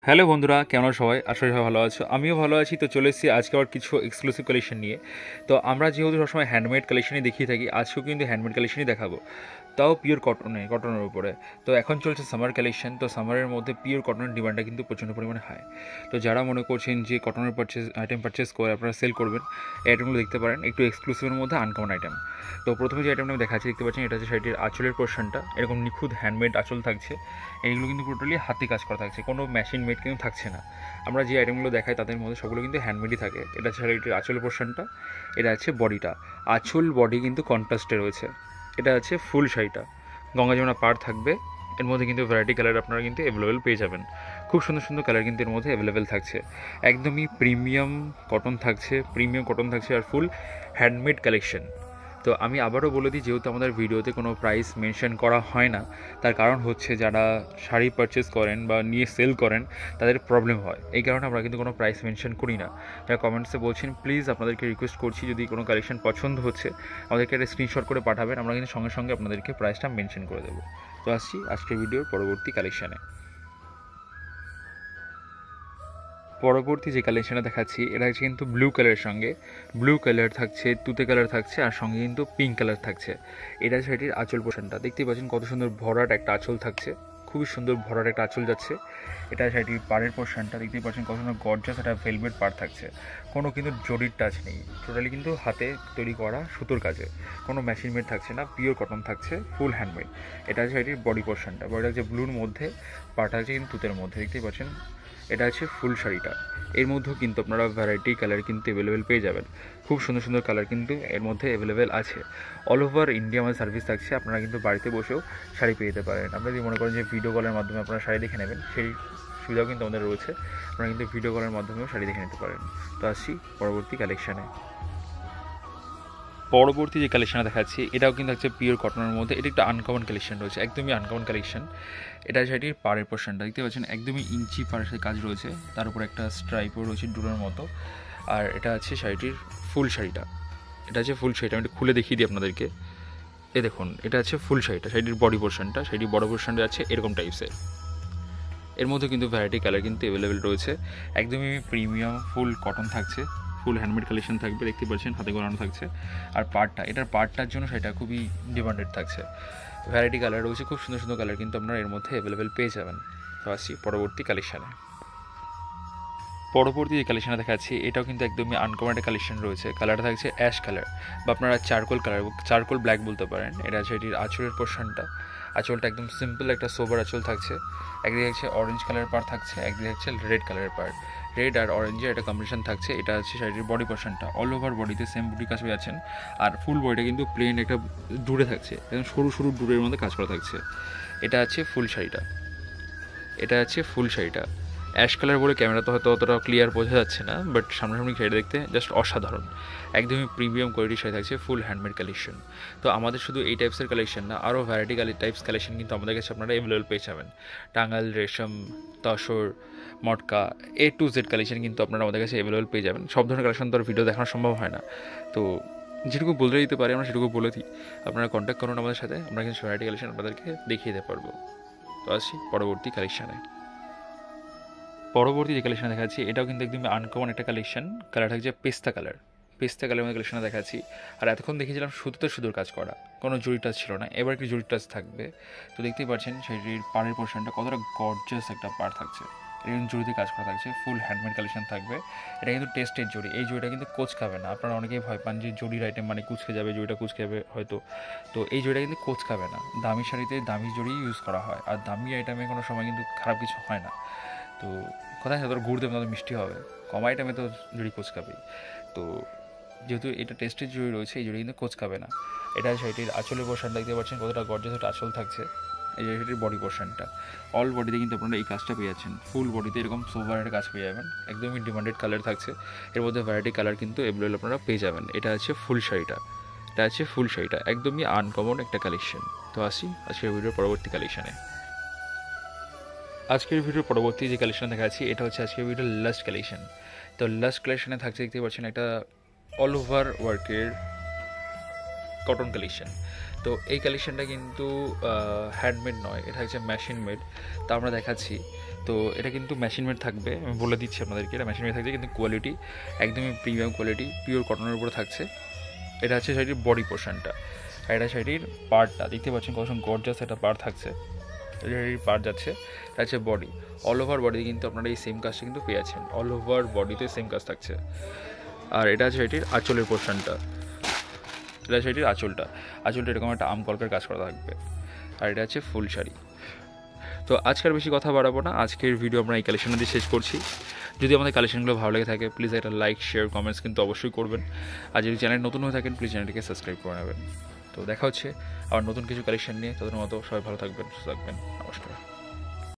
Hello বন্ধুরা, কেমন সবাই? আশা করি সবাই ভালো আছো। আমিও ভালো আছি। তো চলে এসেছি আজকে আবার কিছু এক্সক্লুসিভ কালেকশন নিয়ে। তো আমরা যেহেতু সবসময় হ্যান্ডমেড কালেকশনই দেখিয়ে থাকি, আজকেও কিন্তু হ্যান্ডমেড কালেকশনই দেখাবো, তাও পিওর কটনের উপরে। তো এখন চলছে সামার কালেকশন। তো সামারের মধ্যে পিওর কটনের ডিমান্ডটা কিন্তু প্রচণ্ড পরিমাণে হাই। তো যারা মনে করছেন যে কটনের আইটেম পারচেস করে আপনারা সেল করবেন, এই আইটেমগুলো দেখতে পারেন, একটু এক্সক্লুসিভের মধ্যে আনকমন আইটেম। তো প্রথমে যে আইটেমটা আমি দেখাচ্ছি, দেখতে পাচ্ছেন, এটা হচ্ছে শাড়িটির আঁচলের পোর্শনটা। এরকম নিখুঁত হ্যান্ডমেড আঁচল থাকছে। এইগুলো কিন্তু টোটালি হাতে কাজ করা থাকছে, কোনো মেশিন মেড কিন্তু থাকছে না। আমরা যে আইটেমগুলো দেখাই তাদের মধ্যে সবগুলো কিন্তু হ্যান্ডমেডই থাকে। এটা হচ্ছে শাড়িটির আঁচলের পোর্শনটা, এটা আছে বডিটা। আঁচল বডি কিন্তু কন্ট্রাস্টে রয়েছে। এটা আছে ফুল শাড়িটা, গঙ্গা যমুনা পাড় থাকবে। এর মধ্যে কিন্তু ভ্যারাইটি কালার আপনারা কিন্তু অ্যাভেলেবেল পেয়ে যাবেন। খুব সুন্দর সুন্দর কালার কিন্তু এর মধ্যে অ্যাভেলেবেল থাকছে। একদমই প্রিমিয়াম কটন থাকছে আর ফুল হ্যান্ডমেড কালেকশন। তো আমি আবারও বলে দিই, যেহেতু আমাদের ভিডিওতে কোনো প্রাইস মেনশন করা হয় না, তার কারণ হচ্ছে যারা শাড়ি পারচেস করেন বা নিয়ে সেল করেন তাদের প্রবলেম হয়। এই কারণে আমরা কিন্তু কোনো প্রাইস মেনশন করি না। যারা কমেন্টসে বলছেন, প্লিজ আপনাদেরকে রিকোয়েস্ট করছি, যদি কোনো কালেকশন পছন্দ হচ্ছে আমাদেরকে একটা স্ক্রিনশট করে পাঠাবেন, আমরা কিন্তু সঙ্গে সঙ্গে আপনাদেরকে প্রাইসটা মেনশন করে দেবো। তো আসছি আজকের ভিডিওর পরবর্তী কালেকশানে। পরবর্তী যে কালেকশানটা দেখাচ্ছি, এটা হচ্ছে কিন্তু ব্লু কালারের সঙ্গে ব্লু কালার থাকছে, তুতে কালার থাকছে, আর সঙ্গে কিন্তু পিঙ্ক কালার থাকছে। এটা শাড়িটির আঁচল পোর্শনটা দেখতেই পাচ্ছেন, কত সুন্দর ভরাট একটা আঁচল থাকছে, খুবই সুন্দর ভরাট একটা আঁচল যাচ্ছে। এটা শাড়িটির পাড়ের পোর্শনটা দেখতেই পাচ্ছেন, কত সুন্দর গর্জাস একটা ভেলভেট পাড় থাকছে। কোনো কিন্তু জরির টাচ নেই, টোটালি কিন্তু হাতে তৈরি করা সুতোর কাজে, কোনো মেশিন মেড থাকছে না, পিওর কটন থাকছে, ফুল হ্যান্ডমেড। এটা হচ্ছে শাড়িটির বডি পোর্শনটা, বডিটা হচ্ছে ব্লুর মধ্যে, পাটা হচ্ছে কিন্তু তুতের মধ্যে, দেখতেই পাচ্ছেন। এটা আছে ফুল শাড়িটা। এর মধ্যেও কিন্তু আপনারা ভ্যারাইটি কালার কিন্তু অ্যাভেলেবেল পেয়ে যাবেন। খুব সুন্দর সুন্দর কালার কিন্তু এর মধ্যে অ্যাভেলেবেল আছে। অল ওভার ইন্ডিয়া আমাদের সার্ভিস থাকছে, আপনারা কিন্তু বাড়িতে বসেও শাড়ি পেয়ে যেতে পারেন। আপনারা যদি মনে করেন যে ভিডিও কলের মাধ্যমে আপনারা শাড়ি দেখে নেবেন, সেই সুবিধাও কিন্তু আমাদের রয়েছে। আপনারা কিন্তু ভিডিও কলের মাধ্যমেও শাড়ি দেখে নিতে পারেন। তো আসছি পরবর্তী কালেকশানে। পরবর্তী যে কালেকশানটা দেখাচ্ছি, এটাও কিন্তু হচ্ছে পিওর কটনের মধ্যে। এটা একটা আনকমন কালেকশন রয়েছে, একদমই আনকমন কালেকশন। এটা শাড়িটির পাড়ের পোর্শনটা দেখতে পাচ্ছেন, একদমই ইঞ্চি পাড়ের সাথে কাজ রয়েছে, তার উপর একটা স্ট্রাইপও রয়েছে ডুরের মতো। আর এটা আছে শাড়িটির ফুল শাড়িটা। এটা আছে ফুল শাড়িটা, আমি একটু খুলে দেখিয়ে দিই আপনাদেরকে। এ দেখুন, এটা আছে ফুল শাড়িটা, শাড়িটির বডি পোর্শনটা, শাড়িটির বড় পোর্শনটা আছে এরকম টাইপসের। এর মধ্যে কিন্তু ভ্যারাইটি কালার কিন্তু অ্যাভেলেবেল রয়েছে। একদমই প্রিমিয়াম ফুল কটন থাকছে, ফুল হ্যান্ডমেড কালেকশন থাকবে, দেখতে পাচ্ছেন হাতে গলানো থাকছে। আর এটার পার্টটার জন্য সেটা খুবই ডিমান্ডেড থাকছে। ভ্যারাইটি কালার রয়েছে, খুব সুন্দর সুন্দর কালার কিন্তু আপনারা এর মধ্যে অ্যাভেলেবেল পেয়ে যাবেন। তো আসছি পরবর্তী কালেকশানে। পরবর্তী যে কালেকশানটা দেখাচ্ছি, এটাও কিন্তু একদমই আনকমন একটা কালেকশন রয়েছে। কালারটা থাকছে অ্যাশ কালার, বা আপনারা চারকোল ব্ল্যাক বলতে পারেন। এটা হচ্ছে এটির আঁচলের পোর্শনটা। আঁচলটা একদম সিম্পল একটা সোবার আঁচল থাকছে। একদিকে হচ্ছে অরেঞ্জ কালারের পার্ট থাকছে, একদিকে হচ্ছে রেড কালারের পার্ট। রেড আর অরেঞ্জের একটা কম্বিনেশন থাকছে। এটা হচ্ছে শাড়ির বডি পোর্শনটা, অল ওভার বডিতে সেম বুটি কাজ পেয়ে যাচ্ছেন। আর ফুল বডিটা কিন্তু প্লেন একটা ডুরে থাকছে, একদম সরু সরু ডুরের মধ্যে কাজ করা থাকছে। এটা আছে ফুল শাড়িটা। অ্যাশ কালার বলে ক্যামেরাতে হয়তো অতটা ক্লিয়ার বোঝা যাচ্ছে না, বাট সামনাসামনি শাড়ি দেখতে জাস্ট অসাধারণ। একদমই প্রিমিয়াম কোয়ালিটির শাড়ি থাকছে, ফুল হ্যান্ডমেড কালেকশন। তো আমাদের শুধু এই টাইপসের কালেকশন না, আরও ভ্যারাইটি টাইপস কালেকশন কিন্তু আমাদের কাছে আপনারা অ্যাভেলেবল পেয়ে যাবেন। টাঙ্গাল, রেশম, তসর, মটকা, A to Z কালেকশন কিন্তু আপনারা আমাদের কাছে অ্যাভেলেবল পেয়ে যাবেন। সব ধরনের কালেকশন তো আর ভিডিও দেখানো সম্ভব হয় না, তো যেটুকু বলে দিতে পারি আমরা সেটুকু বলে দিই। আপনারা কন্ট্যাক্ট করুন আমাদের সাথে, আমরা কিন্তু ভ্যারাইটি কালেকশন আপনাদেরকে দেখিয়ে দিতে পারবো। তো আসছি পরবর্তী কালেকশানে। পরবর্তী যে কালেকশন দেখাচ্ছি, এটাও কিন্তু একদমই আনকমন একটা কালেকশন। কালার থাকছে পেস্তা কালার মধ্যে কালেকশনে দেখাচ্ছি। আর এতক্ষণ দেখেছিলাম সুতোতে সুতোর কাজ করা, কোনো জরি টাচ ছিল না, এবার কি জরি টাচ থাকবে। তো দেখতেই পাচ্ছেন শাড়ির পাড়ের পোর্শনটা কতটা গর্জাস একটা পাড় থাকছে। এটা কিন্তু জরিতে কাজ করা থাকছে, ফুল হ্যান্ডমেড কালেকশন থাকবে। এটা কিন্তু টেস্টেড জরি, এই জরিটা কিন্তু কোচকাবে না। আপনারা অনেকেই ভয় পান যে জরির আইটেম মানে কুচকে যাবে, জরিটা কুচকে যাবে হয়তো। তো এই জরিটা কিন্তু কোচকাবে না। দামি শাড়িতে দামি জরি ইউজ করা হয়, আর দামি আইটেমে কোনো সময় কিন্তু খারাপ কিছু হয় না। তো কোথায় তোর গুড় দেবে, তাদের মিষ্টি হবে, কম আইটেমে তো জুড়ি কোচকাবেই। তো যেহেতু এটা টেস্টের জুড়ি রয়েছে, এই জুড়ি কিন্তু কোচকাবে না। এটা শাড়িটির আঁচলের পোর্শনটা দেখতে পাচ্ছেন, কতটা গর্জাস একটা আঁচল থাকছে। এই যে শাড়িটির বডি পোর্শনটা, অল বডিতে কিন্তু আপনারা এই কাজটা পেয়ে যাচ্ছেন। ফুল বডিতে এরকম সোভার একটা কাজ পেয়ে যাবেন, একদমই ডিমান্ডেড কালার থাকছে। এর মধ্যে ভ্যারাইটি কালার কিন্তু অ্যাভেলেবল আপনারা পেয়ে যাবেন। এটা আছে ফুল শাড়িটা, একদমই আনকমন একটা কালেকশন। তো আসি আজকের ভিডিওর পরবর্তী কালেকশানে। আজকের ভিডিওর পরবর্তী যে কালেকশন দেখাচ্ছি, এটা হচ্ছে আজকের ভিডিওর লাস্ট কালেকশন। তো লাস্ট কালেকশনে থাকছে, দেখতে পাচ্ছেন, একটা অল ওভার ওয়ার্কের কটন কালেকশন। তো এই কালেকশানটা কিন্তু হ্যান্ডমেড নয়, এটা হচ্ছে মেশিন মেড। তা আমরা দেখাচ্ছি। তো এটা কিন্তু মেশিন মেড থাকবে, আমি বলে দিচ্ছি আপনাদেরকে, এটা মেশিন মেড থাকছে, কিন্তু কোয়ালিটি একদমই প্রিমিয়াম কোয়ালিটি, পিওর কটনের উপরে থাকছে। এটা হচ্ছে শাড়ির বডি পোর্শনটা, আর এটা শাড়ির পার্টটা দেখতে পাচ্ছেন কত গর্জাস একটা পার্ট থাকছে, শাড়ির পার্ট যাচ্ছে। এটা হচ্ছে বডি, অল ওভার বডি কিন্তু আপনারা এই সেম কাজটা কিন্তু পেয়ে যাচ্ছেন, অল ওভার বডিতে সেম কাজ থাকছে। আর এটা আছে শাড়িটির আঁচলের পোর্শনটা, এটা শাড়িটির আঁচলটা এরকম একটা আম কলকার কাজ করা থাকবে। আর এটা হচ্ছে ফুল শাড়ি। তো আজকের বেশি কথা বাড়াবো না, আজকের ভিডিও আমরা এই কালেকশন দিয়ে শেষ করছি। যদি আমাদের কালেকশনগুলো ভালো লেগে থাকে প্লিজ একটা লাইক শেয়ার কমেন্টস কিন্তু অবশ্যই করবেন। আর যদি চ্যানেল নতুন হয়ে থাকেন প্লিজ চ্যানেলটিকে সাবস্ক্রাইব করে নেবেন। তো দেখা হচ্ছে আবার নতুন কিছু কালেকশন নিয়ে, তাদের মতো সবাই ভালো থাকবেন, সুস্থ থাকবেন, নমস্কার।